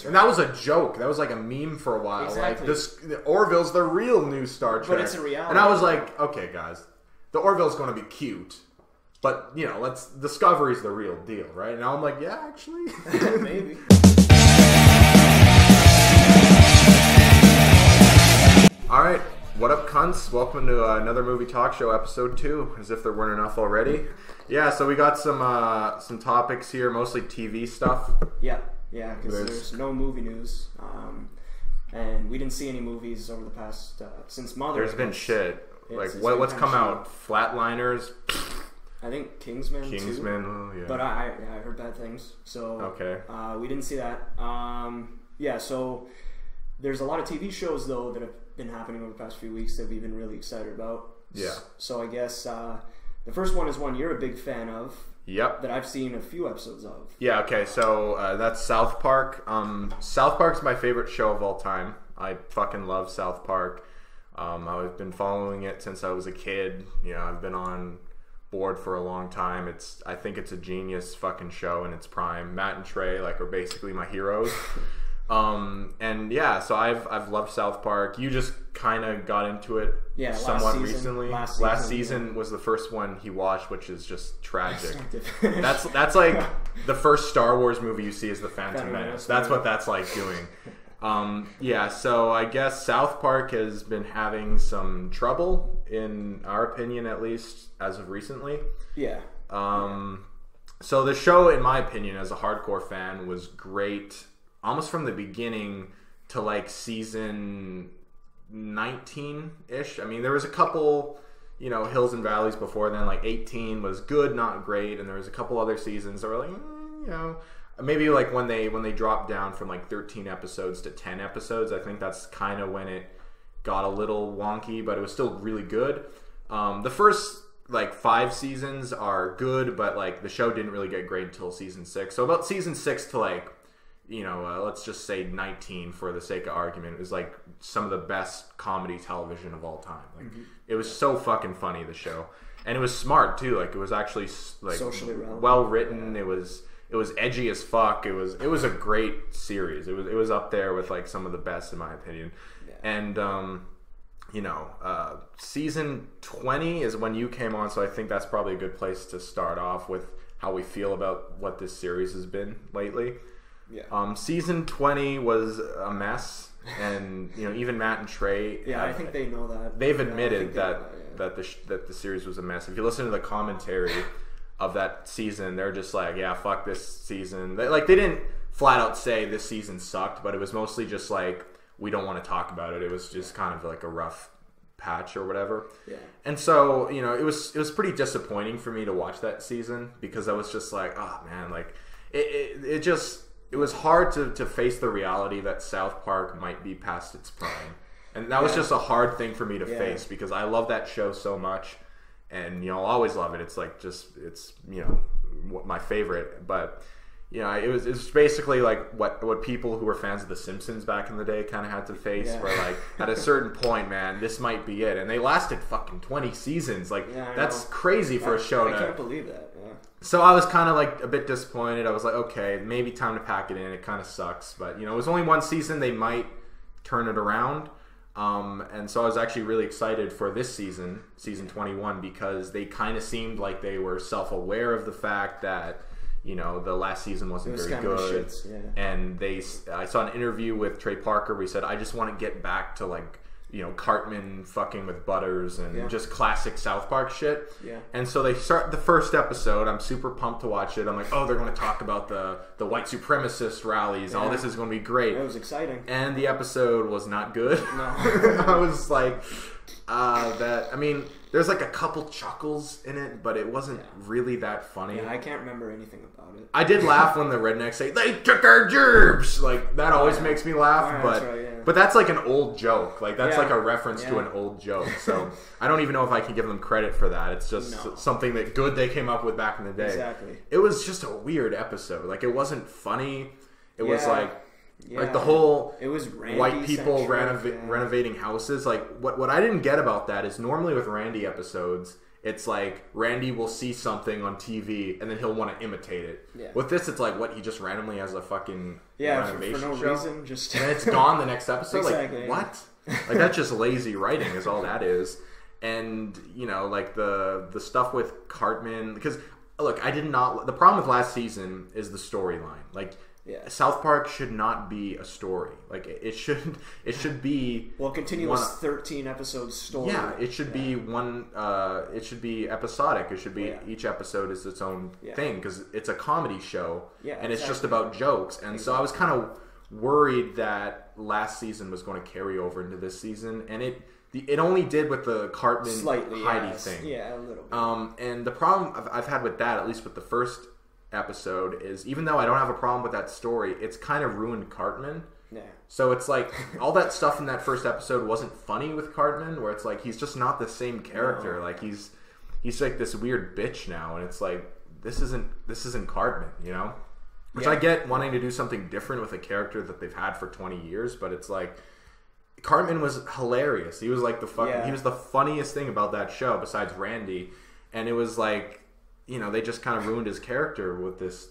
And that was a joke. That was like a meme for a while. Exactly. Like Orville's the real new Star Trek. But it's a reality. And I was like, okay, guys, the Orville's going to be cute, but Discovery's the real deal, right? And now I'm like, yeah, actually, maybe. All right, what up, cunts? Welcome to another movie talk show, episode 2. As if there weren't enough already. Yeah, so we got some topics here, mostly TV stuff. Yeah, because there's no movie news, and we didn't see any movies over the past since Mother. There's been shit. Like what's come out? Flatliners. I think Kingsman. Oh, yeah. But I heard bad things. So okay. We didn't see that. So there's a lot of TV shows though that have been happening over the past few weeks that we've been really excited about. Yeah. So I guess the first one is one you're a big fan of. Yep. That I've seen a few episodes of. Yeah. Okay. So that's South Park. South Park's my favorite show of all time. I fucking love South Park. I've been following it since I was a kid. You know, I've been on board for a long time. I think it's a genius fucking show in its prime. Matt and Trey are basically my heroes. And yeah, so I've loved South Park. You just kind of got into it somewhat recently. Last season was the first one he watched, which is just tragic. That's like the first Star Wars movie you see is The Phantom Menace. That's what that's like doing. So I guess South Park has been having some trouble, in our opinion at least, as of recently. Yeah. So the show, in my opinion, as a hardcore fan, was great almost from the beginning to like season 19-ish. I mean, there was a couple, hills and valleys before then. Like 18 was good, not great, and there was a couple other seasons that were like, maybe like when they dropped down from like 13 episodes to 10 episodes. I think that's kind of when it got a little wonky, but it was still really good. The first like 5 seasons are good, but like the show didn't really get great until season 6. So about season 6 to like, let's just say 19 for the sake of argument, it was like some of the best comedy television of all time. Like It was so fucking funny, the show, and it was smart too. Like it was actually like socially relevant, well written. Yeah. It was edgy as fuck. It was a great series. It was up there with like some of the best in my opinion. Yeah. And season 20 is when you came on, so I think that's probably a good place to start off with how we feel about what this series has been lately. Yeah. Season 20 was a mess, and even Matt and Trey. Yeah, I think they know that. They've admitted that the series was a mess. If you listen to the commentary of that season, they're just like, yeah, fuck this season. They didn't flat out say this season sucked, but it was mostly just like, we don't want to talk about it. It was just kind of like a rough patch or whatever. Yeah. And so, it was pretty disappointing for me to watch that season, because I was just like, oh man, like it was hard to face the reality that South Park might be past its prime. And that was just a hard thing for me to face, because I love that show so much. And, I'll always love it. It's like it's my favorite. But, it was basically like what people who were fans of The Simpsons back in the day kind of had to face. Where, like, at a certain point, man, this might be it. And they lasted fucking 20 seasons. Like, that's crazy for a show. I can't believe that. Yeah. So I was kind of like a bit disappointed. I was like, okay, maybe time to pack it in. It kind of sucks. But, it was only one season. They might turn it around. And so I was actually really excited for this season 21, because they kind of seemed like they were self-aware of the fact that, the last season wasn't very good. And I saw an interview with Trey Parker where he said, I just want to get back to like, Cartman fucking with Butters and just classic South Park shit. Yeah. And so they start the first episode. I'm super pumped to watch it. I'm like, oh, they're going to talk about the white supremacist rallies. All this is going to be great. It was exciting. And the episode was not good. No. I was like, there's like a couple chuckles in it, but it wasn't really that funny. Yeah, I can't remember anything about it. I did laugh when the rednecks say, they took our gerbs! Like, that always makes me laugh, but that's like an old joke. Like, that's like a reference to an old joke. So, I don't even know if I can give them credit for that. It's just something that good they came up with back in the day. Exactly. It was just a weird episode. Like, it wasn't funny. It was like the whole it was white people renovating houses. Like, what I didn't get about that is normally with Randy episodes, it's like Randy will see something on TV and then he'll want to imitate it. Yeah. With this, it's like, what, he just randomly has a fucking animation for no show? Reason, just and it's gone the next episode. Exactly. Like, what? Like, that's just lazy writing is all that is. And, you know, like the stuff with Cartman, because look, I did not. The problem with last season is the storyline. Like, South Park should not be a story. Like, it should be continuous 13 episode story. Yeah, it should be one. It should be episodic. It should be each episode is its own thing because it's a comedy show. And it's just about jokes. And so I was kind of worried that last season was going to carry over into this season, and it only did with the Cartman Heidi thing. Yeah, a little bit. And the problem I've had with that, at least with the first episode, is even though I don't have a problem with that story, it's kind of ruined Cartman. Yeah. So it's like all that stuff in that first episode wasn't funny with Cartman, where it's like he's just not the same character. No. Like he's like this weird bitch now, and it's like this isn't Cartman, you know? Which I get wanting to do something different with a character that they've had for 20 years, but it's like Cartman was hilarious. He was like he was the funniest thing about that show besides Randy, and it was like, you know, they just kind of ruined his character with this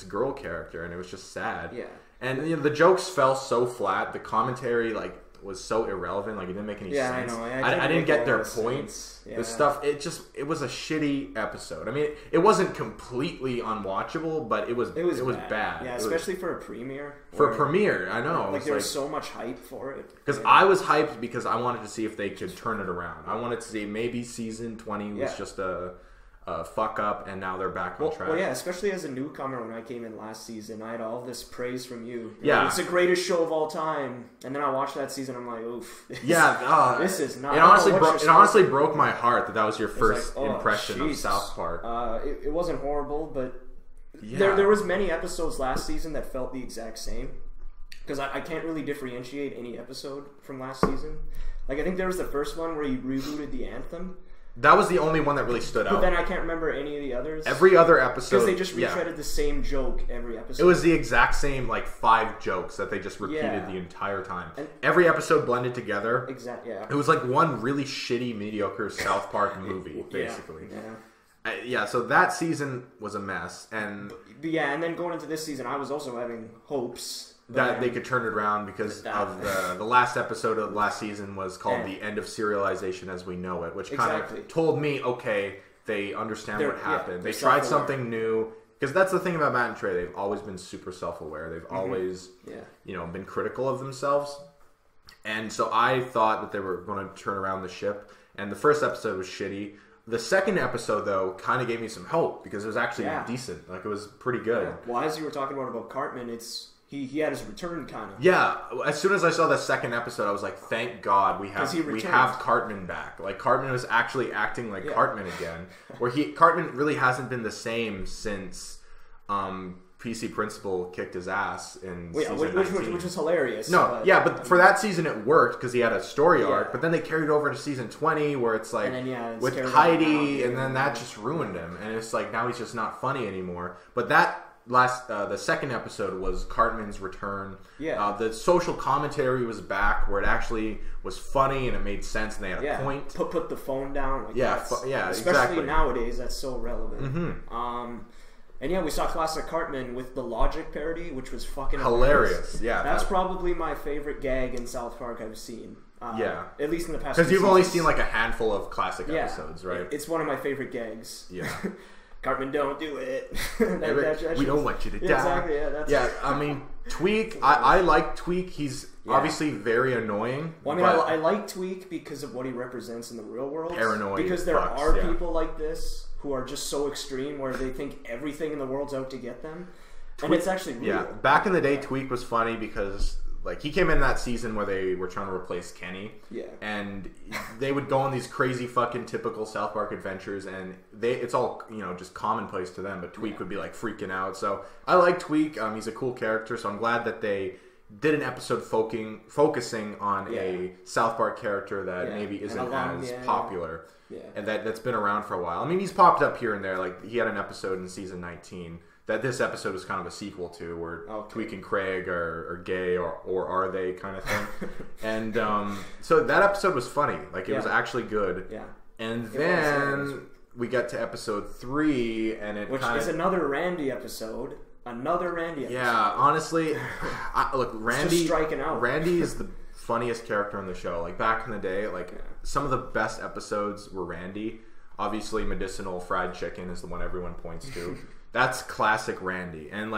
girl character, and it was just sad. Yeah. And you know, the jokes fell so flat. The commentary was so irrelevant. Like, it didn't make any sense. I know. I didn't get their points. Yeah. The stuff. It was a shitty episode. I mean, it wasn't completely unwatchable, but it was bad. Yeah, especially for a premiere. For a premiere, I know. Like, there was so much hype for it. Because I was hyped because I wanted to see if they could turn it around. I wanted to see maybe season 20 was just a fuck up, and now they're back on track. Well, yeah, especially as a newcomer, when I came in last season, I had all this praise from you. It's the greatest show of all time. And then I watched that season, I'm like, oof. This is not. It honestly broke my heart that was your first impression of South Park. It wasn't horrible, but there was many episodes last season that felt the exact same. Because I can't really differentiate any episode from last season. Like, I think there was the first one where he rebooted the anthem. That was the only one that really stood out. But then I can't remember any of the others. Every other episode... Because they just retreaded the same joke every episode. It was the exact same, 5 jokes that they just repeated the entire time. And every episode blended together. Exactly, yeah. It was like one really shitty, mediocre South Park movie, basically. So that season was a mess. And then going into this season, I was also having hopes that they could turn it around because of the last episode of last season was called The End of Serialization as We Know It, which kind of told me, okay, they understand what happened. They tried something new. Because that's the thing about Matt and Trey. They've always been super self-aware. They've always been critical of themselves. And so I thought that they were going to turn around the ship. And the first episode was shitty. The second episode, though, kind of gave me some hope because it was actually decent. Like, it was pretty good. Well, as you were talking about Cartman, he had his return kind of. Yeah, as soon as I saw the second episode, I was like, thank God we have Cartman back. Like, Cartman was actually acting like Cartman again. Where Cartman really hasn't been the same since PC Principal kicked his ass in season 19. Which was hilarious. But for that season it worked because he had a story arc. But then they carried over to season 20 where it's like with Heidi, and then that just ruined him. And it's like now he's just not funny anymore. But that the second episode was Cartman's return. The social commentary was back where it actually was funny and it made sense and they had a point. Put the phone down. Especially exactly. Nowadays, that's so relevant. And we saw classic Cartman with the Logic parody, which was fucking hilarious. That's probably my favorite gag in South Park I've seen. At least in the past. Because you've only seen like a handful of classic episodes, right? It's one of my favorite gags. Yeah. Cartman, don't do it. We don't want you to die. Exactly, I mean, Tweek, I like Tweek. He's obviously very annoying. Well, I like Tweek because of what he represents in the real world. Paranoid. Because there are people like this who are just so extreme where they think everything in the world's out to get them. And it's actually real. Back in the day, Tweek was funny because... Like, he came in that season where they were trying to replace Kenny. Yeah. And they would go on these crazy fucking typical South Park adventures, and it's all, just commonplace to them, but Tweek would be, like, freaking out. So, I like Tweek. He's a cool character, so I'm glad that they did an episode focusing on a South Park character that maybe isn't as popular. Yeah. And that's been around for a while. I mean, he's popped up here and there. Like, he had an episode in season 19 that this episode was kind of a sequel to, where Tweek and Craig are gay or are they kind of thing. And so that episode was funny. Like, it was actually good. Yeah. And then we get to episode 3, and it which is another Randy episode. Yeah, honestly, look, Randy, just striking out. Randy is the funniest character on the show. Like back in the day, some of the best episodes were Randy. Obviously, Medicinal Fried Chicken is the one everyone points to. That's classic Randy, and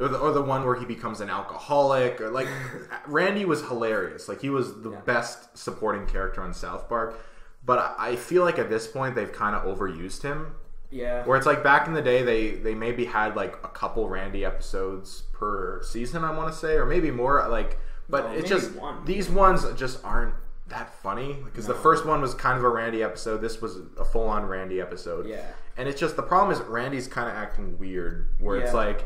or the one where he becomes an alcoholic. Or Randy was hilarious. Like he was the best supporting character on South Park. But I feel like at this point they've kind of overused him. Yeah. Where it's like back in the day they maybe had like a couple Randy episodes per season, I want to say, or maybe more. But it's just these ones just aren't that funny because the first one was kind of a Randy episode. This was a full-on Randy episode. Yeah. And it's just the problem is Randy's kind of acting weird, where it's like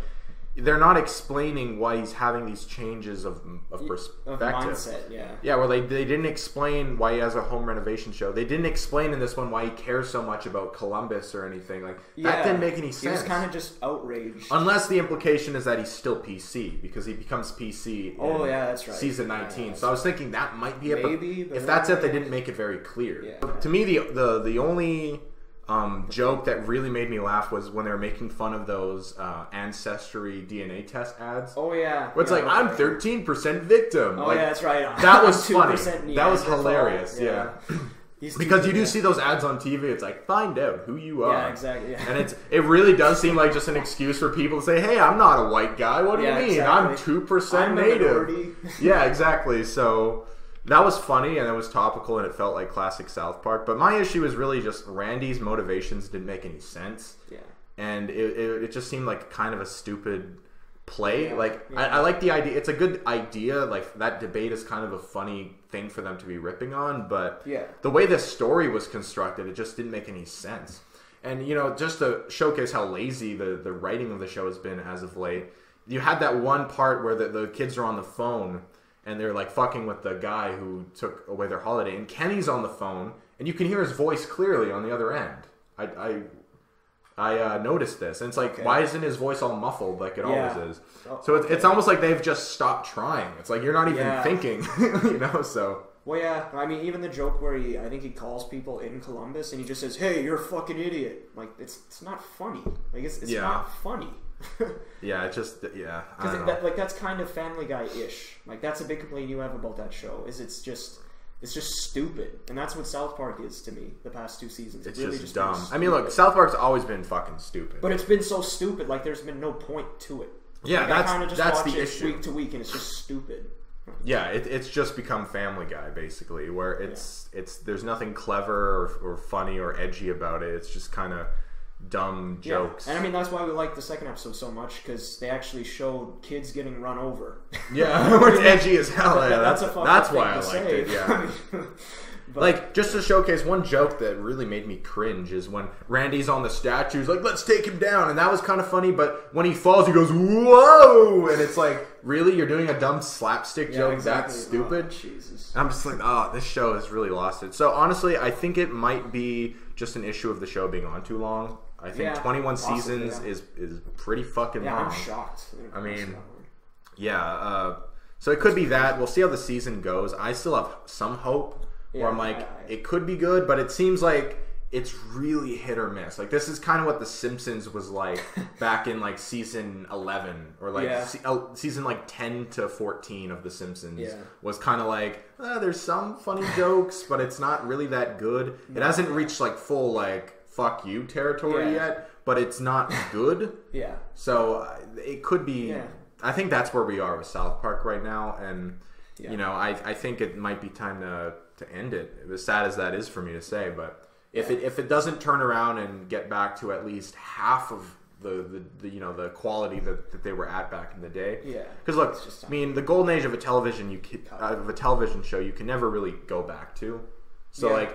they're not explaining why he's having these changes of perspective. Of mindset, Yeah, where they didn't explain why he has a home renovation show. They didn't explain in this one why he cares so much about Columbus or anything. That didn't make any sense. He was kind of just outraged. Unless the implication is that he's still PC, because he becomes PC that's right. season 19. Yeah, so I was thinking that might be it. Maybe, but if that's it, they didn't make it very clear. Yeah. To me, the only... joke that really made me laugh was when they were making fun of those Ancestry DNA test ads. Oh yeah, where it's I'm 13% victim. Oh yeah, that's right. That was funny. That was hilarious. Yeah. Because you do see those ads on TV. It's like, find out who you are. Yeah, exactly. Yeah. And it really does seem like just an excuse for people to say, hey, I'm not a white guy. What do you mean? Exactly. I'm 2% native. Yeah, exactly. So that was funny, and it was topical, and it felt like classic South Park. But my issue is really just Randy's motivations didn't make any sense. Yeah. And it just seemed like kind of a stupid play. I like the idea. It's a good idea. Like, that debate is kind of a funny thing for them to be ripping on. But the way the story was constructed, it just didn't make any sense. And, just to showcase how lazy the writing of the show has been as of late, you had that one part where the kids are on the phone, and they're fucking with the guy who took away their holiday, and Kenny's on the phone, and you can hear his voice clearly on the other end. I noticed this, and it's why isn't his voice all muffled like it always is? So it's almost like they've just stopped trying. It's like you're not even thinking, So. Well, yeah. I mean, even the joke where I think he calls people in Columbus, and he just says, "Hey, you're a fucking idiot." It's not funny. It's not funny. Because that's kind of Family Guy-ish. That's a big complaint you have about that show. Is it's just stupid, and that's what South Park is to me. The past 2 seasons, it's really just dumb. I mean, look, South Park's always been fucking stupid, but it's been so stupid. There's been no point to it. Yeah, that's the issue. Week to week, and it's just stupid. Yeah, it's just become Family Guy basically, where it's there's nothing clever or funny or edgy about it. It's just kind of dumb jokes. And I mean, that's why we like the second episode so much, because they actually showed kids getting run over. Yeah, it's edgy as hell. That's why I liked it. Yeah. But, just to showcase one joke that really made me cringe is when Randy's on the statue, he's like, let's take him down, and that was kind of funny, but when he falls he goes, whoa, and it's like, really, you're doing a dumb slapstick joke that stupid? Jesus. And I'm just like, this show has really lost it. So honestly, I think it might be just an issue of the show being on too long. I think 21 seasons is pretty fucking long. I'm shocked. I mean, so it could be that. We'll see how the season goes. I still have some hope. Where I'm like, it could be good, but it seems like it's really hit or miss. This is kind of what The Simpsons was like back in season 11 or season 10 to 14 of The Simpsons was kind of there's some funny jokes, but it's not really that good. It hasn't reached full fuck you territory yet, but it's not good. Yeah. So it could be. I think that's where we are with South Park right now, and I think it might be time to end it. As sad as that is for me to say, but if it doesn't turn around and get back to at least half of the quality that they were at back in the day, because look, I mean, the golden age of a television show you can never really go back to. So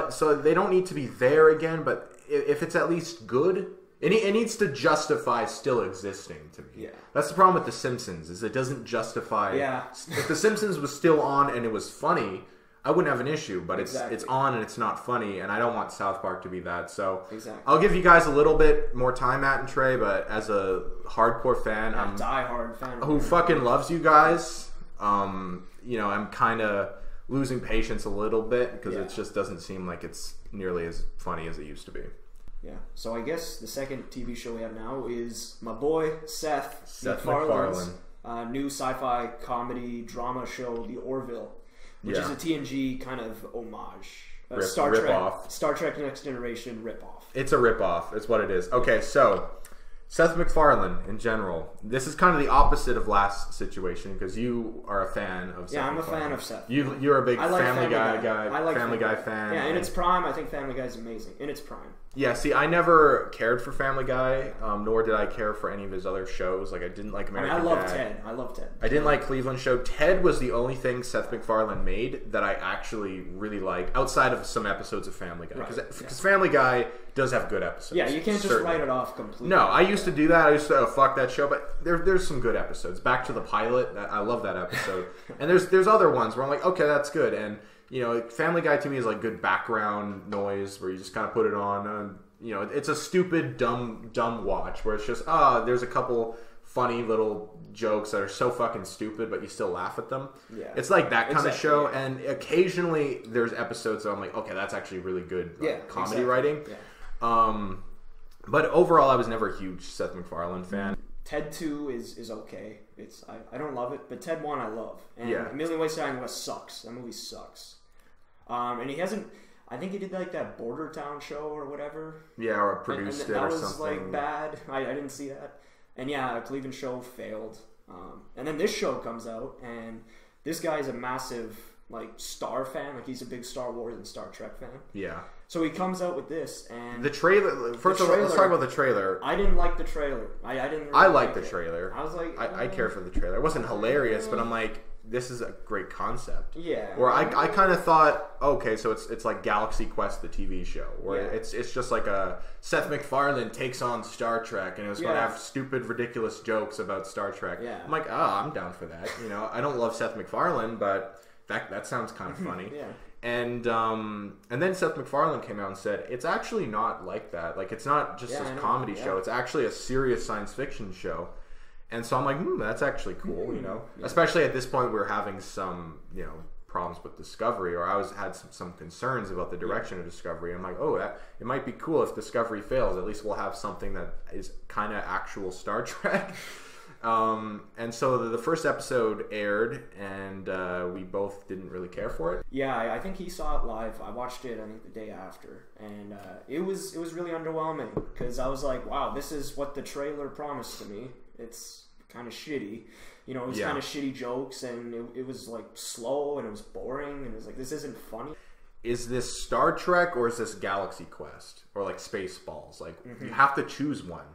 so they don't need to be there again, but if it's at least good, it needs to justify still existing to me. Yeah. That's the problem with The Simpsons, is it doesn't justify. Yeah. If The Simpsons was still on and it was funny, I wouldn't have an issue, but it's on and it's not funny, and I don't want South Park to be that. So I'll give you guys a little bit more time, Matt and Trey, but as a hardcore fan, diehard fan who fucking loves you guys, I'm kind of losing patience a little bit because Yeah. it just doesn't seem like it's nearly as funny as it used to be. Yeah. So I guess the second TV show we have now is my boy Seth MacFarlane's new sci-fi comedy drama show, The Orville, which is a TNG kind of homage. Star Trek Next Generation ripoff. It's a ripoff. It's what it is. Okay, so Seth MacFarlane in general. This is kind of the opposite of last situation because you are a fan of Seth. Yeah, I'm a fan of Seth. You're a big Family Guy guy. I like Family Guy fan. Yeah, in its prime, I think Family Guy is amazing. In its prime. Yeah, see, I never cared for Family Guy, nor did I care for any of his other shows. Like, I didn't like American Dad. I love Ted. I didn't like Cleveland Show. Ted was the only thing Seth MacFarlane made that I actually really liked, outside of some episodes of Family Guy. Because Family Guy does have good episodes. Yeah, you can't just write it off completely. No, I used to do that. I used to fuck that show, but there's some good episodes. Back to the Pilot, I love that episode. And there's other ones where I'm like, okay, that's good. And, you know, Family Guy to me is like good background noise where you just kind of put it on. You know, it's a stupid, dumb watch where it's just, there's a couple funny little jokes that are so fucking stupid, but you still laugh at them. Yeah. It's like that kind of show, and occasionally there's episodes that I'm like, okay, that's actually really good comedy writing. Yeah. But overall, I was never a huge Seth MacFarlane fan. Ted 2 is okay. I don't love it, but Ted 1 I love. And A Million Ways to Die in the West sucks. That movie sucks. And he hasn't... I think he did like that Border Town show or whatever. Yeah, or produced it or something. That was like bad. I didn't see that. And yeah, Cleveland Show failed. And then this show comes out, and this guy's a massive like Star fan. Like he's a big Star Wars and Star Trek fan. Yeah. So he comes out with this, and the trailer. First of all, let's talk about the trailer. I didn't like the trailer. I didn't. Really I liked the trailer. I was like, I care for the trailer. It wasn't hilarious, but I'm like, this is a great concept. Yeah. Where I kind of thought, okay, so it's like Galaxy Quest, the TV show, where it's just like a Seth MacFarlane takes on Star Trek, and it was going to have stupid, ridiculous jokes about Star Trek. Yeah. I'm like, I'm down for that. You know, I don't love Seth MacFarlane, but that sounds kind of funny. Yeah. And then Seth MacFarlane came out and said, it's actually not like that. Like, it's not just a comedy show. It's actually a serious science fiction show. And so I'm like, that's actually cool, you know? Yeah. Especially at this point, we're having some, you know, problems with Discovery, or I had some concerns about the direction of Discovery. I'm like, it might be cool if Discovery fails. At least we'll have something that is kind of actual Star Trek. And so the first episode aired, and we both didn't really care for it. Yeah, I think he saw it live. I watched it, I think, the day after, and it was really underwhelming because I was like, wow, this is what the trailer promised to me. It's kind of shitty. You know, it was kind of shitty jokes, and it was like slow, and it was boring, and it was like, this isn't funny. Is this Star Trek, or is this Galaxy Quest, or like Spaceballs? Like, you have to choose one.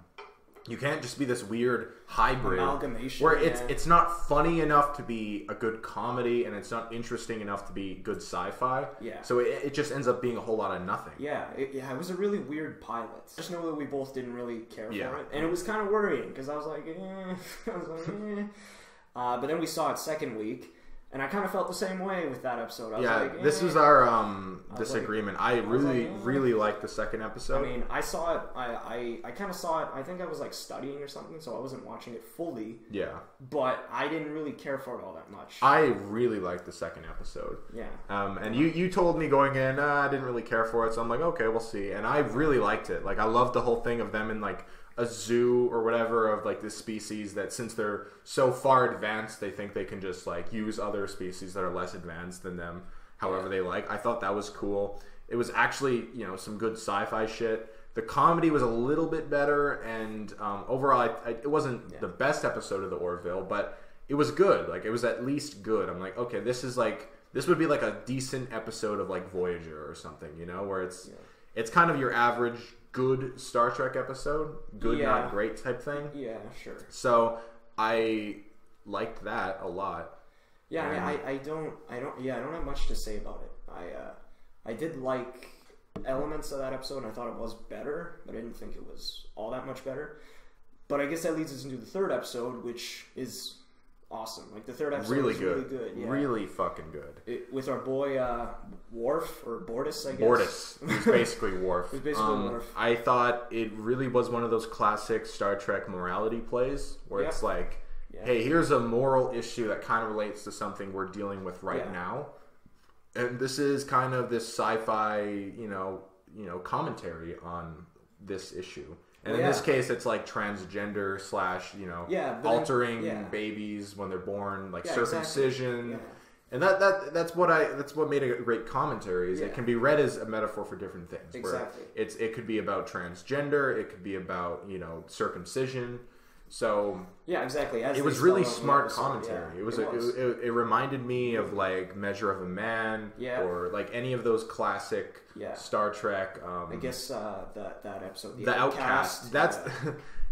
You can't just be this weird hybrid amalgamation where it's not funny enough to be a good comedy, and it's not interesting enough to be good sci-fi. Yeah. So it just ends up being a whole lot of nothing. Yeah. It was a really weird pilot. I just know that we both didn't really care for it, and it was kind of worrying because I was like, but then we saw it second week. And I kind of felt the same way with that episode. I was like, this was our disagreement. I really liked the second episode. I mean, I saw it. I kind of saw it. I think I was like studying or something, so I wasn't watching it fully. Yeah. But I didn't really care for it all that much. I really liked the second episode. Yeah. And you told me going in, I didn't really care for it, so I'm like, okay, we'll see. And I really liked it. Like, I loved the whole thing of them in like a zoo or whatever of like this species that, since they're so far advanced, they think they can just like use other species that are less advanced than them however they like. I thought that was cool. It was actually, you know, some good sci-fi shit. The comedy was a little bit better, and overall it wasn't the best episode of the Orville, but it was good. Like, it was at least good. I'm like, okay, this would be like a decent episode of like Voyager or something, you know, where it's kind of your average good Star Trek episode, good not great type thing. Yeah, sure. So I liked that a lot. Yeah, I don't have much to say about it. I did like elements of that episode, and I thought it was better, but I didn't think it was all that much better. But I guess that leads us into the third episode, which is awesome. Like, the third episode was really good. Yeah. Really fucking good. With our boy Worf, or Bortus, I guess. Bortus. He's basically Worf. He's basically Worf. I thought it really was one of those classic Star Trek morality plays where it's like, hey, here's a moral issue that kind of relates to something we're dealing with right now. And this is kind of this sci-fi, commentary on this issue. And in this case, it's like transgender / altering babies when they're born, like circumcision. Exactly. And that's what made it a great commentary. Is it can be read as a metaphor for different things. Exactly. It could be about transgender. It could be about circumcision. So yeah, exactly. It was really smart commentary. It reminded me of like Measure of a Man, or like any of those classic Star Trek. I guess that episode, The Outcast. That's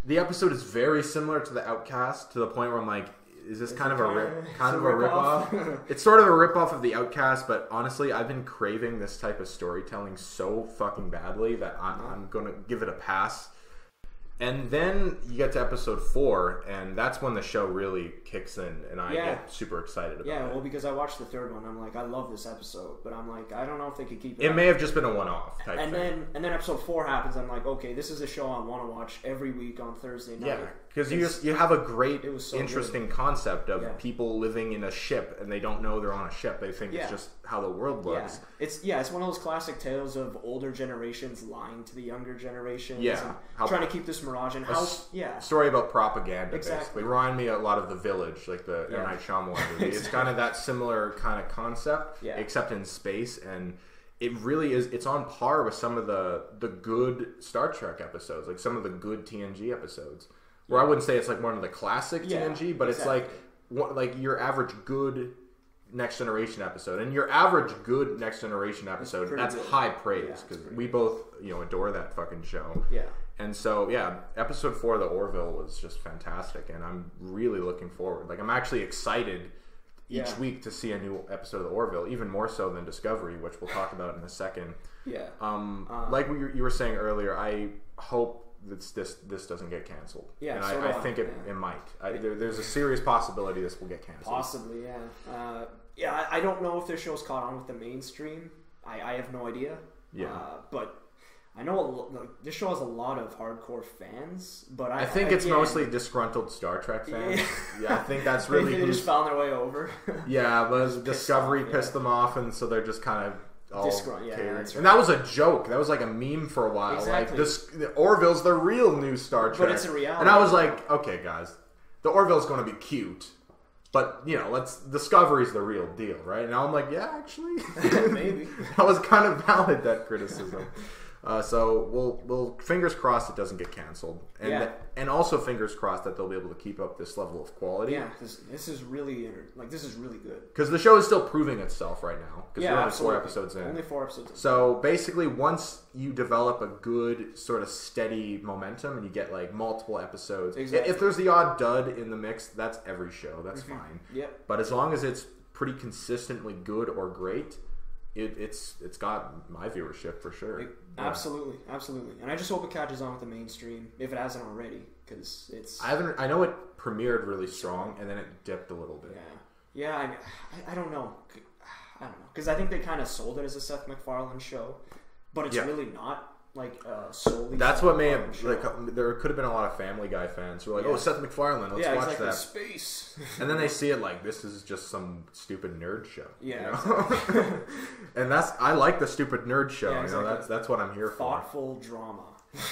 the episode is very similar to The Outcast to the point where I'm like, is this kind of a ripoff? It's sort of a ripoff of The Outcast, but honestly, I've been craving this type of storytelling so fucking badly that I'm gonna give it a pass. And then you get to episode 4, and that's when the show really kicks in, and I get super excited about it. Yeah, well, because I watched the 3rd one, I'm like, I love this episode, but I'm like, I don't know if they could keep it. It may have just been a one-off type thing. And then episode 4 happens. I'm like, okay, this is a show I want to watch every week on Thursday night. Yeah, because you have a great, interesting concept of people living in a ship, and they don't know they're on a ship. They think it's just how the world looks. Yeah, it's one of those classic tales of older generations lying to the younger generations. Yeah, trying to keep this mirage and story about propaganda. Basically, remind me a lot of The Village, like the M. Night Shyamalan movie. It's kind of that similar kind of concept, except in space, and it really is. It's on par with some of the good Star Trek episodes, like some of the good TNG episodes. Where I wouldn't say it's like one of the classic TNG, but it's like your average good Next Generation episode, and your average good Next Generation episode. That's good. High praise because we both adore that fucking show. Yeah. And so, episode 4 of the Orville was just fantastic, and I'm really looking forward. Like, I'm actually excited each week to see a new episode of the Orville, even more so than Discovery, which we'll talk about in a second. Yeah. Like you were saying earlier, I hope that this doesn't get canceled. Yeah, and I think it might. There's a serious possibility this will get canceled. Possibly, yeah. I don't know if this show's caught on with the mainstream. I have no idea. Yeah. But I know this show has a lot of hardcore fans, but I think it's mostly disgruntled Star Trek fans. Yeah, I think that's really they just found their way over. Yeah, but Discovery pissed them off, and so they're just kind of all catering. Right. And that was a joke. That was like a meme for a while. Exactly. Like the Orville's the real new Star Trek, but it's a reality. And I was like, okay, guys, the Orville's going to be cute. But, Discovery's the real deal, right? And now I'm like, yeah, actually. Maybe. That was kind of valid, that criticism. So we'll fingers crossed it doesn't get canceled, and also fingers crossed that they'll be able to keep up this level of quality. Yeah, this is really good because the show is still proving itself right now. Because we're only 4 episodes in. Only 4 episodes in. So basically, once you develop a good sort of steady momentum and you get like multiple episodes, if there's the odd dud in the mix, that's every show. That's fine. Yep. But as long as it's pretty consistently good or great. It's got my viewership for sure. Absolutely, and I just hope it catches on with the mainstream if it hasn't already, because it's. I know it premiered really strong and then it dipped a little bit. Yeah. I don't know, because I think they kind of sold it as a Seth MacFarlane show, but it's really not. Like solely. That's what may have there could have been a lot of Family Guy fans who were like, "Oh, Seth MacFarlane, let's watch that." Space. And then they see it like this is just some stupid nerd show. Yeah. Exactly. And I like the stupid nerd show. Yeah, That's what I'm here for. Thoughtful drama.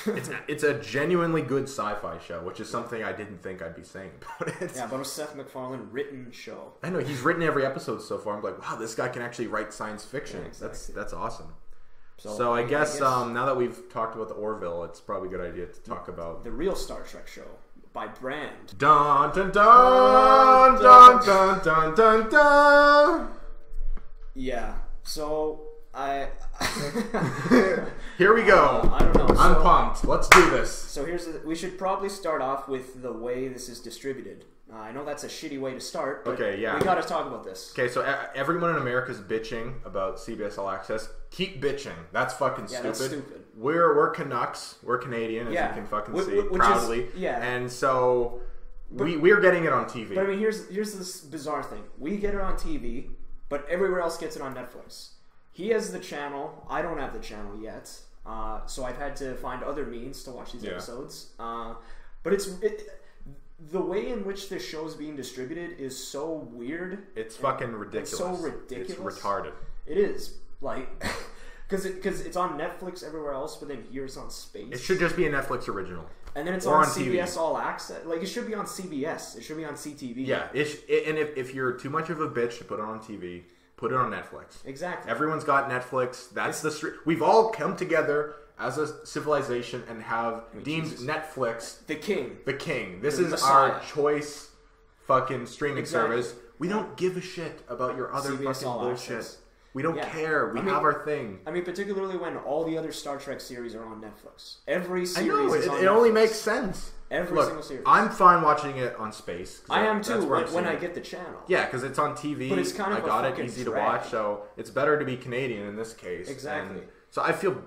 It's a genuinely good sci-fi show, which is something I didn't think I'd be saying about it. Yeah, but a Seth MacFarlane written show. I know he's written every episode so far. I'm like, wow, this guy can actually write science fiction. Yeah, exactly. That's awesome. So I guess now that we've talked about the Orville, it's probably a good idea to talk about the real Star Trek show by Brand. Dun dun dun dun dun dun dun dun. Yeah. So here we go. I don't know. I'm pumped. Let's do this. So we should probably start off with the way this is distributed. I know that's a shitty way to start, but we got to talk about this. Okay, so everyone in America is bitching about CBS All Access. Keep bitching. That's fucking stupid. That's stupid. We're Canucks. We're Canadian, as you can fucking see, proudly. And so we're getting it on TV. But I mean, here's this bizarre thing. We get it on TV, but everywhere else gets it on Netflix. He has the channel. I don't have the channel yet. So I've had to find other means to watch these episodes. But the way in which this show is being distributed is so weird. It's fucking ridiculous. It's so ridiculous. It's retarded. It is like because it's on Netflix everywhere else, but then here it's on Space. It should just be a Netflix original. And then it's on CBS TV. All Access. Like, it should be on CBS. It should be on CTV. Yeah. And if you're too much of a bitch to put it on TV, put it on Netflix. Exactly. Everyone's got Netflix. That's the street. We've all come together as a civilization and have deemed Netflix the king. The king. This is our choice fucking streaming service. We don't give a shit about your other CBS fucking All bullshit. Access. We don't care. We have our thing. I mean, particularly when all the other Star Trek series are on Netflix. Every series is on Netflix. It only makes sense. Every single series. I'm fine watching it on Space. I am too when I get the channel. Yeah, because it's on TV. But it's kind of I got it easy to watch, so it's better to be Canadian in this case. Exactly. And so I feel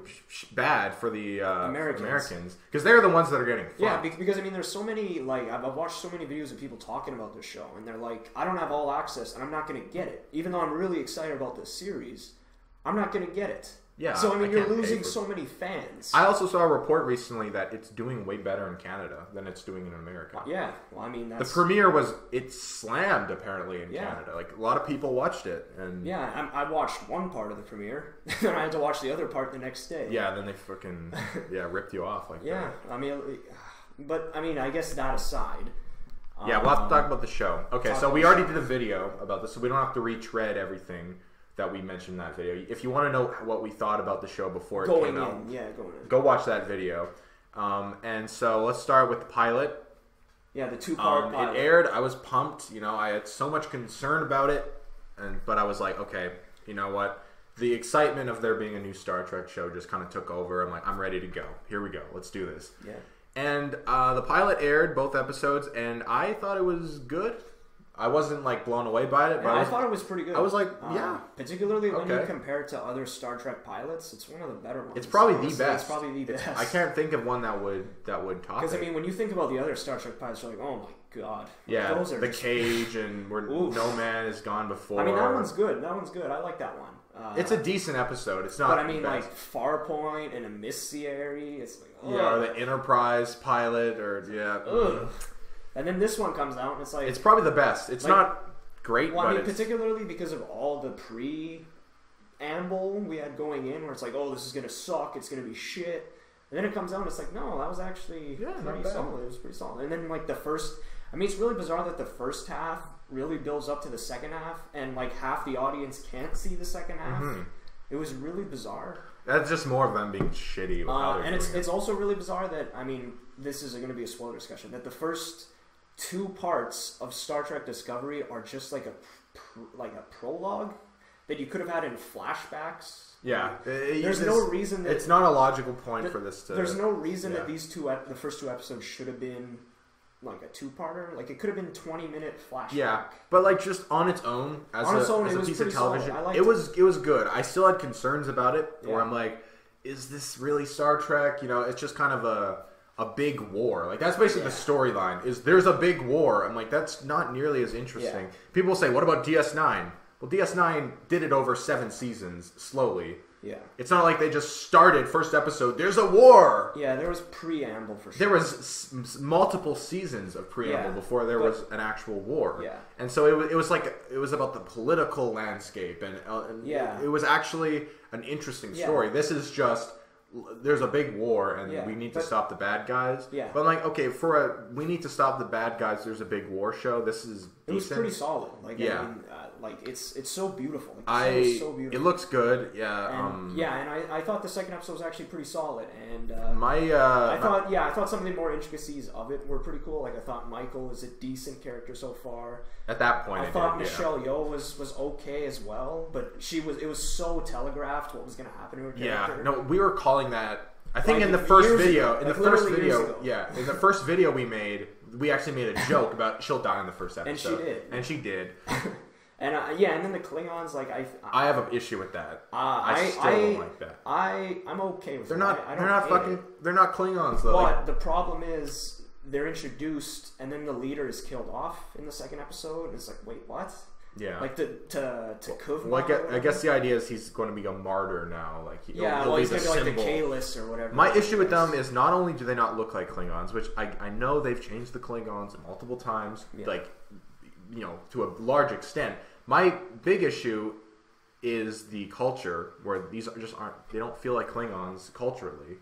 bad for the Americans because they're the ones that are getting fucked. Yeah, because I mean, there's so many I've watched so many videos of people talking about this show, and they're like, I don't have all access, and I'm not going to get it, even though I'm really excited about this series. I'm not going to get it. Yeah. So I mean, you're losing so many fans. I also saw a report recently that it's doing way better in Canada than it's doing in America. Yeah. Well, I mean, the premiere it slammed apparently in Canada. Like a lot of people watched it, and I watched one part of the premiere, then I had to watch the other part the next day. Yeah. Then they fucking ripped you off like that. Yeah. I mean, but I mean, I guess that aside. Yeah, we'll have to talk about the show. Okay, so we already did a video about this, so we don't have to retread everything that we mentioned in that video. If you want to know what we thought about the show before it came out, go watch that video. And so let's start with the pilot. Yeah, the 2-part pilot. It aired. I was pumped. You know, I had so much concern about it, but I was like, okay, you know what? The excitement of there being a new Star Trek show just kind of took over. I'm like, I'm ready to go. Here we go. Let's do this. Yeah. And the pilot aired, both episodes, and I thought it was good. I wasn't like blown away by it, but I thought it was pretty good. I was like, yeah, particularly when you compare it to other Star Trek pilots, it's one of the better ones. It's probably the best. It's probably the best. I can't think of one that would top it. Because I mean, when you think about the other Star Trek pilots, you're like, oh my god, yeah, those are the cage and where no man is gone before. I mean, that one's good. That one's good. I like that one. It's a decent episode. It's not. But I mean, like Farpoint and Emissiary. It's like, or the Enterprise pilot, or And then this one comes out, and it's like it's probably the best. It's not great, well, but I mean, particularly because of all the preamble we had going in, where it's like, oh, this is gonna suck, it's gonna be shit, and then it comes out, and it's like, no, that was actually pretty solid. It was pretty solid. And then like the first, I mean, it's really bizarre that the first half really builds up to the second half, and like half the audience can't see the second half. Mm-hmm. It was really bizarre. That's just more of them being shitty. And it's also really bizarre that, I mean, this is going to be a spoiler discussion, that the first 2 parts of Star Trek Discovery are just like a prologue that you could have had in flashbacks. Yeah, there's no reason that it's not a logical point for this to. There's no reason that the first 2 episodes should have been like a 2-parter. Like it could have been 20-minute flashback. Yeah, but like just on its own as a piece of television, it was good. I still had concerns about it where I'm like, is this really Star Trek? You know, it's just kind of a big war. Like that's basically the storyline. Is there's a big war. I'm like, that's not nearly as interesting. Yeah. People say, what about DS9? Well, DS9 did it over 7 seasons slowly. Yeah. It's not like they just started first episode, there's a war. Yeah, there was preamble for sure. There was multiple seasons of preamble before there was an actual war. Yeah. And so it was about the political landscape and it was actually an interesting story. This is just there's a big war and we need to stop the bad guys. Yeah. But I'm like, okay, we need to stop the bad guys, there's a big war show. This is decent. It was pretty solid. Like I mean, like it's so beautiful. Like, so beautiful. It looks good. Yeah. And, and I thought the second episode was actually pretty solid. And I thought some of the more intricacies of it were pretty cool. Like I thought Michael was a decent character so far. At that point, I thought Michelle Yeoh was okay as well, but it was so telegraphed what was going to happen to her character. Yeah. No, we were calling that. I think in the first video, in the first video we made, we actually made a joke about she'll die in the first episode, and she did. And and then the Klingons, like I have an issue with that. I still don't like that. I'm okay with. They're not Klingons though. But the problem is they're introduced, and then the leader is killed off in the second episode. And it's like, wait, what? Yeah. Like to Kuvma. Well, I guess the idea is he's going to be a martyr now. Like he's going to be like the Kalis or whatever. My issue with them is not only do they not look like Klingons, which I know they've changed the Klingons multiple times, like to a large extent. My big issue is the culture where these they don't feel like Klingons culturally.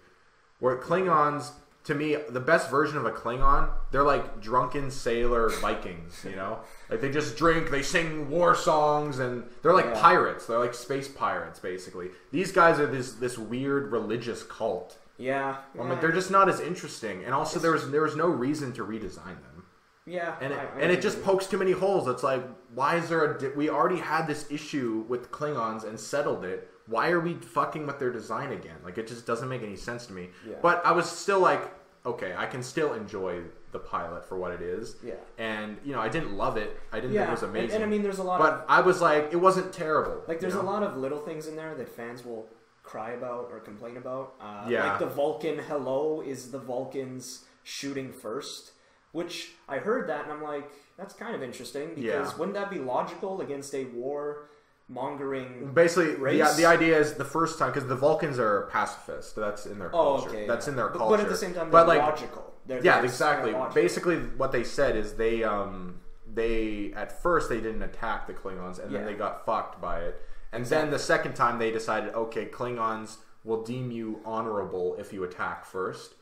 Where Klingons, to me, the best version of a Klingon, they're like drunken sailor Vikings, you know? Like they just drink, they sing war songs, and they're like pirates. They're like space pirates, basically. These guys are this weird religious cult. Yeah. I'm like, they're just not as interesting. And also, there was no reason to redesign them. Yeah. And it just pokes too many holes. It's like, why is there we already had this issue with Klingons and settled it. Why are we fucking with their design again? Like, it just doesn't make any sense to me. Yeah. But I was still like, okay, I can still enjoy the pilot for what it is. Yeah. And, you know, I didn't love it. I didn't think it was amazing. And I mean, there's a lot But I was like, it wasn't terrible. Like, there's a lot of little things in there that fans will cry about or complain about. Like the Vulcan hello is the Vulcans shooting first, which I heard that and I'm like, that's kind of interesting because wouldn't that be logical against a war mongering basically race? The idea is the first time, because the Vulcans are pacifist, that's in their culture. Okay, that's in their culture, but at the same time they're logical. Exactly. Basically what they said is they at first they didn't attack the Klingons and then they got fucked by it, and then the second time they decided, okay, Klingons will deem you honorable if you attack first,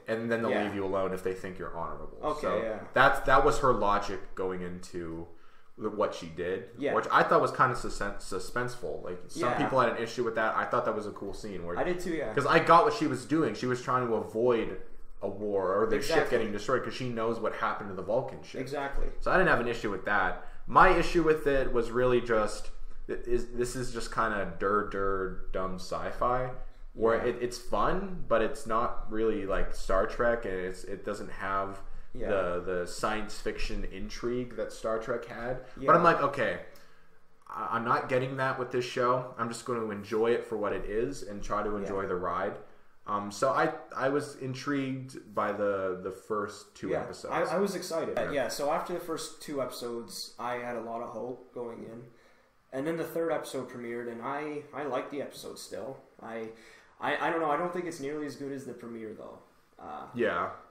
and then they'll leave you alone if they think you're honorable. That was her logic going into what she did, which I thought was kind of suspenseful. Like, some people had an issue with that. I thought that was a cool scene. Where I did too, because I got what she was doing. She was trying to avoid a war or their ship getting destroyed because she knows what happened to the Vulcan ship. Exactly. So I didn't have an issue with that. My issue with it was really just this is just kind of dumb sci-fi where it's fun, but it's not really like Star Trek, and it doesn't have the science fiction intrigue that Star Trek had. But I'm like, okay, I'm not getting that with this show. I'm just going to enjoy it for what it is and try to enjoy the ride. So I was intrigued by the first two episodes. I was excited. So after the first two episodes, I had a lot of hope going in. And then the third episode premiered, and I liked the episode still. I don't know. I don't think it's nearly as good as the premiere, though.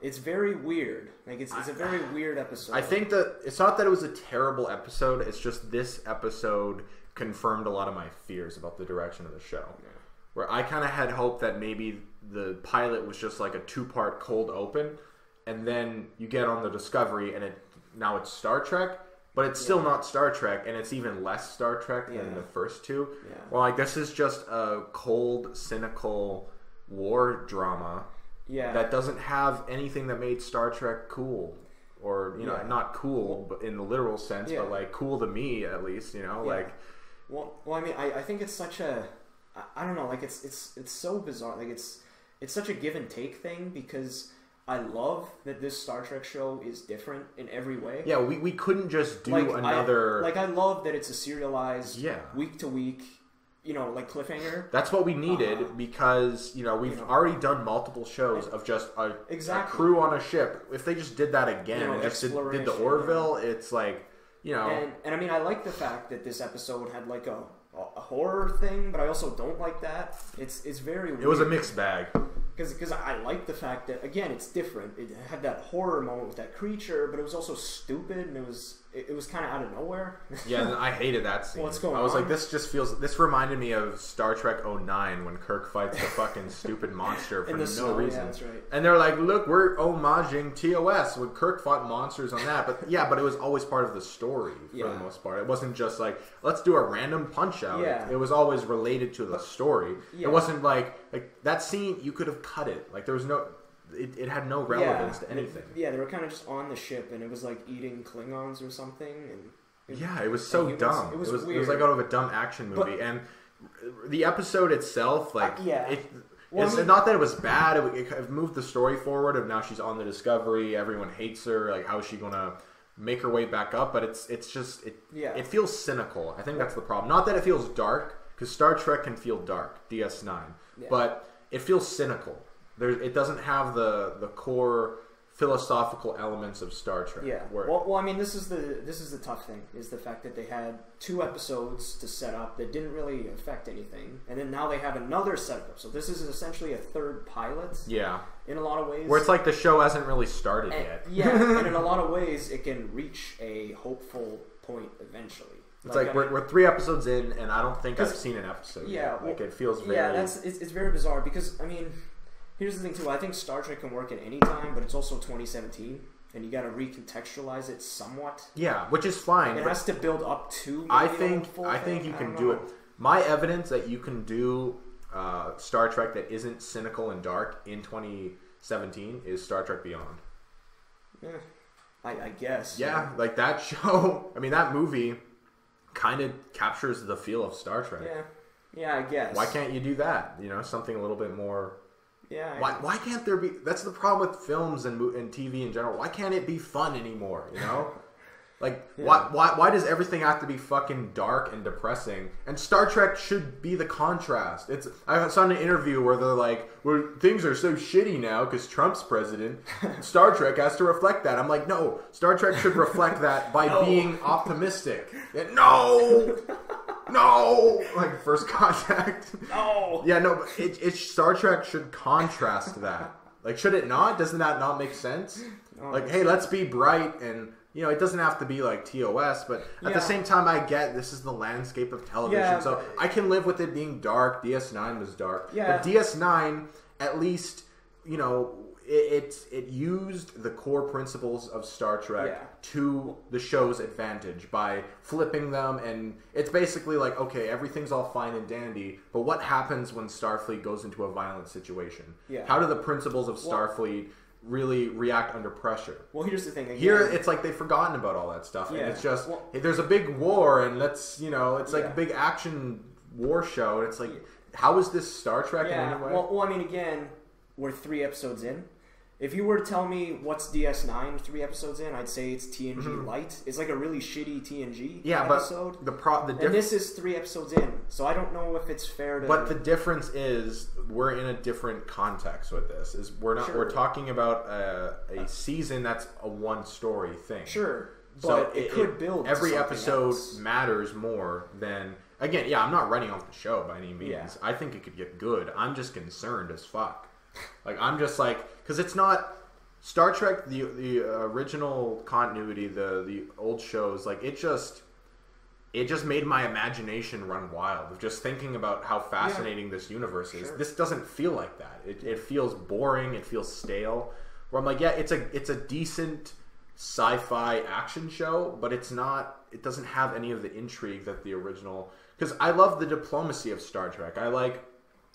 It's very weird. Like, it's a very weird episode. I think that it's not that it was a terrible episode. It's just this episode confirmed a lot of my fears about the direction of the show. Yeah. Where I kind of had hope that maybe the pilot was just like a 2-part cold open, and then you get on the Discovery, and now it's Star Trek. But it's still not Star Trek, and it's even less Star Trek than the first two. Yeah. Well, like, this is just a cold, cynical war drama that doesn't have anything that made Star Trek cool. Or, you know, not cool but in the literal sense, but, like, cool to me, at least, you know? Like, well, I mean, I think it's such a... I don't know, like, it's so bizarre. Like, it's such a give and take thing, because... I love that this Star Trek show is different in every way. Yeah, we couldn't just do another... I love that it's a serialized, week-to-week, you know, like, cliffhanger. That's what we needed, because, you know, we've already done multiple shows of just a crew on a ship. If they just did that again, and just did the Orville, it's like, you know... And I mean, I like the fact that this episode had, like, a horror thing, but I also don't like that. It's very weird. It was a mixed bag. Because I like the fact that, again, it's different. It had that horror moment with that creature, but it was also stupid, and it was kind of out of nowhere. Yeah, I hated that scene. What's going on? I was like, this reminded me of Star Trek 09 when Kirk fights the fucking stupid monster for no reason. Yeah, that's right. And they're like, look, we're homaging TOS when Kirk fought monsters on that. But it was always part of the story for the most part. It wasn't just like, let's do a random punch out. Yeah. It was always related to the story. Yeah. It wasn't like that scene, you could have cut it. Like, there was no... It had no relevance to anything. Yeah, they were kind of just on the ship, and it was like eating Klingons or something. And it was so dumb. It was like out of a dumb action movie. And the episode itself, like, it's not that it was bad. It moved the story forward. Of now she's on the Discovery. Everyone hates her. Like, how is she gonna make her way back up? But it feels cynical. I think that's the problem. Not that it feels dark, because Star Trek can feel dark. DS9, but it feels cynical. It doesn't have the core philosophical elements of Star Trek. Yeah. Well, I mean, this is the tough thing, is the fact that they had 2 episodes to set up that didn't really affect anything, and then now they have another setup. So this is essentially a third pilot. Yeah. In a lot of ways, where it's like the show hasn't really started yet. Yeah, and in a lot of ways, it can reach a hopeful point eventually. It's like we're 3 episodes in, and I don't think I've seen an episode. Yeah, yet. Like it feels very. Yeah, it's very bizarre because I mean, here's the thing too. I think Star Trek can work at any time, but it's also 2017, and you got to recontextualize it somewhat. Yeah, which is fine. It has to build up to. I think you can do it. My evidence that you can do Star Trek that isn't cynical and dark in 2017 is Star Trek Beyond. Yeah, I guess. Yeah, like that show. I mean, that movie kind of captures the feel of Star Trek. Yeah, I guess. Why can't you do that? You know, something a little bit more. Yeah. Why can't there be? That's the problem with films and TV in general. Why can't it be fun anymore? You know, like why does everything have to be fucking dark and depressing? And Star Trek should be the contrast. I saw an interview where they're like, "Well, things are so shitty now because Trump's president." Star Trek has to reflect that. I'm like, no, Star Trek should reflect that by being optimistic. No, like First Contact. No. Yeah, no, but it Star Trek should contrast that. Like, should it not? Doesn't that not make sense? Like, hey, let's be bright, and you know, it doesn't have to be like TOS, but at the same time, I get this is the landscape of television, so I can live with it being dark. DS9 was dark, but DS9, at least, you know, it used the core principles of Star Trek to the show's advantage by flipping them, and it's basically like, okay, everything's all fine and dandy, but what happens when Starfleet goes into a violent situation? How do the principles of Starfleet really react under pressure? Well, here's the thing. Again, here, it's like they've forgotten about all that stuff, and it's just, hey, there's a big war, and let's, you know, it's like a big action war show, and it's like, how is this Star Trek in any way? Well, I mean, again, we're 3 episodes in. If you were to tell me what's DS9 3 episodes in, I'd say it's TNG Light. It's like a really shitty TNG episode. But and this is 3 episodes in, so I don't know if it's fair to. But the difference is we're in a different context with this. We're talking about a season that's a one story thing. Sure, so but it could build. Every episode matters more than. Again, I'm not writing off the show by any means. Yeah. I think it could get good. I'm just concerned as fuck. Like, I'm just like, because it's not Star Trek, the original continuity, the old shows, like it just made my imagination run wild of just thinking about how fascinating this universe is. This doesn't feel like that. It feels boring. It feels stale. Where I'm like, it's a decent sci-fi action show, but it's not. It doesn't have any of the intrigue that the original. Because I love the diplomacy of Star Trek. I like,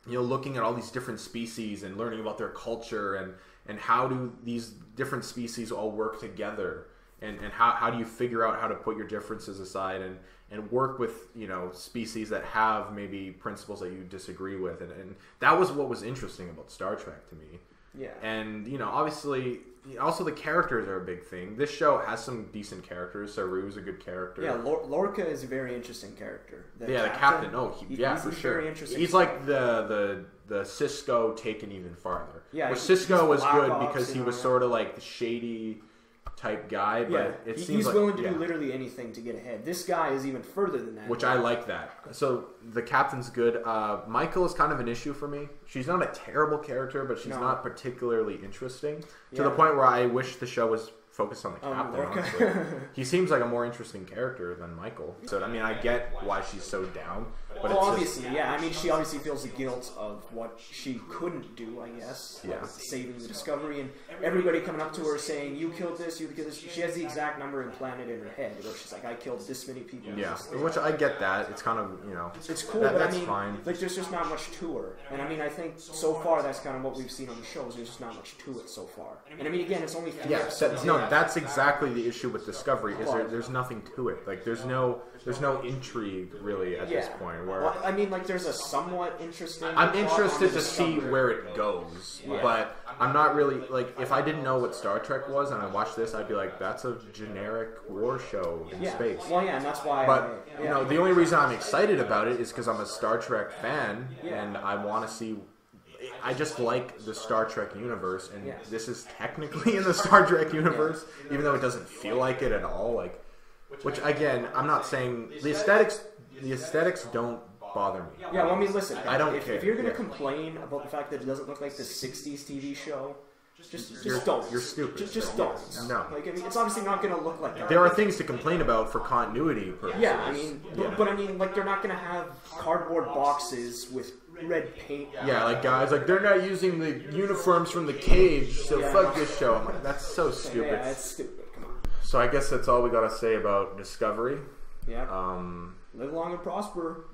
you know, looking at all these different species and learning about their culture and how do these different species all work together, and how do you figure out how to put your differences aside and work with, you know, species that have maybe principles that you disagree with, and that was what was interesting about Star Trek to me. Yeah. And, you know, obviously, also the characters are a big thing. This show has some decent characters. Saru's a good character. Yeah, Lorca is a very interesting character. The captain. Oh, he's for sure. Very interesting. He's like the Cisco taken even farther. Yeah, Cisco was good because he was sort of like the shady type guy, but he's willing to do literally anything to get ahead. This guy is even further than that. Which I like that. So the captain's good. Michael is kind of an issue for me. She's not a terrible character, but she's not particularly interesting to the point where I wish the show was focused on the captain. Honestly. He seems like a more interesting character than Michael. So I mean, I get why she's so down. But well, obviously, I mean, she obviously feels the guilt of what she couldn't do, I guess. Yeah. Saving the Discovery, and everybody coming up to her saying, you killed this, you killed this. She has the exact number implanted in her head, where she's like, I killed this many people. Yeah, which I get that. It's kind of, you know... It's cool, but I mean, fine. Like, there's just not much to her. And I mean, I think so far that's kind of what we've seen on the shows. There's just not much to it so far. And I mean, again, it's only 3 episodes. That's exactly the issue with Discovery, is there's nothing to it. Like, there's no intrigue, really, at this point. Where well, I mean, like, there's a somewhat interesting... I'm interested to see where it goes, but I'm not really... Like, if I didn't know what Star Trek was and I watched this, I'd be like, that's a generic war show in space. Well, and that's why... But, you know, the only reason I'm excited about it is because I'm a Star Trek fan, and I want to see... I just like the Star Trek universe, and this is technically in the Star Trek universe, even though it doesn't feel like it at all. Like, which, again, I'm not saying... The aesthetics don't bother me. Yeah, well, I mean, listen. I don't care. If you're going to complain about the fact that it doesn't look like the 60s TV show, Just don't. You're stupid. Just don't. No. Like, I mean, it's obviously not going to look like that. There are things to complain about for continuity purposes. Yeah, I mean, but I mean, like, they're not going to have cardboard boxes with red paint. Yeah, like, guys, like, they're not using the uniforms from the cage, so fuck this show. I'm like, that's so stupid. Yeah, it's stupid. Come on. So I guess that's all we got to say about Discovery. Yeah. Live long and prosper.